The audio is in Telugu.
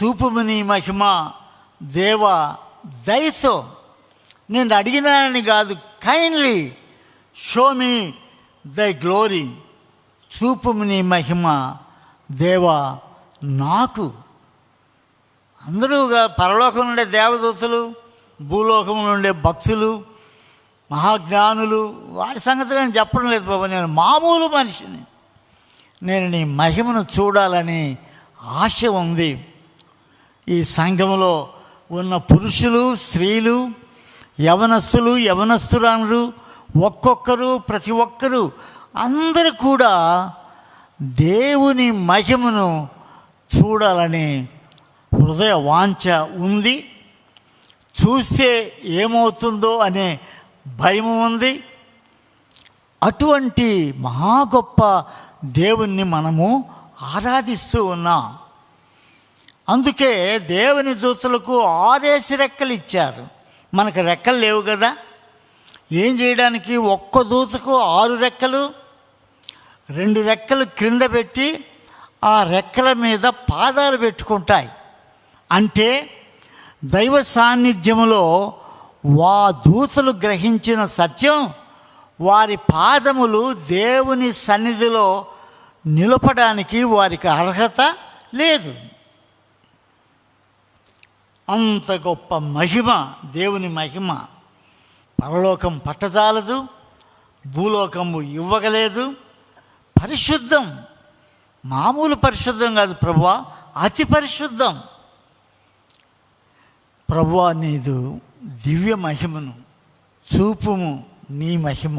చూపుము నీ మహిమ దేవా దయతో. నేను అడిగినానని కాదు, కైండ్లీ షో మీ దై గ్లోరీ. చూపుము నీ మహిమ దేవా నాకు. అందరూగా పరలోకం నుండే దేవదూతలు, భూలోకం నుండే భక్తులు, మహాజ్ఞానులు, వారి సంగతి నేను చెప్పడం లేదు బాబా. నేను మామూలు మనిషిని. నేను నీ మహిమను చూడాలని ఆశ ఉంది. ఈ సంఘంలో ఉన్న పురుషులు, స్త్రీలు, యవనస్తులు, యవనస్తురాలు, ఒక్కొక్కరు, ప్రతి ఒక్కరూ అందరూ కూడా దేవుని మహిమను చూడాలని హృదయ వాంఛ ఉంది. చూస్తే ఏమవుతుందో అనే భయం ఉంది. అటువంటి మహా గొప్ప దేవుణ్ణి మనము ఆరాధిస్తూ ఉన్నాం. అందుకే దేవుని దూతలకు 6 రెక్కలు ఇచ్చారు. మనకు రెక్కలు లేవు కదా, ఏం చేయడానికి? ఒక్క దూతకు 6 రెక్కలు, 2 రెక్కలు క్రింద పెట్టి ఆ రెక్కల మీద పాదాలు పెట్టుకుంటాయి. అంటే దైవ సాన్నిధ్యములో దూతలు గ్రహించిన సత్యం, వారి పాదములు దేవుని సన్నిధిలో నిలపడానికి వారికి అర్హత లేదు. అంత గొప్ప మహిమ, దేవుని మహిమ పరలోకం పట్టజాలదు, భూలోకము ఇవ్వగలేదు. పరిశుద్ధం, మామూలు పరిశుద్ధం కాదు ప్రభువా, అతి పరిశుద్ధం. ప్రభువా నీదు దివ్య మహిమను చూపుము నీ మహిమ.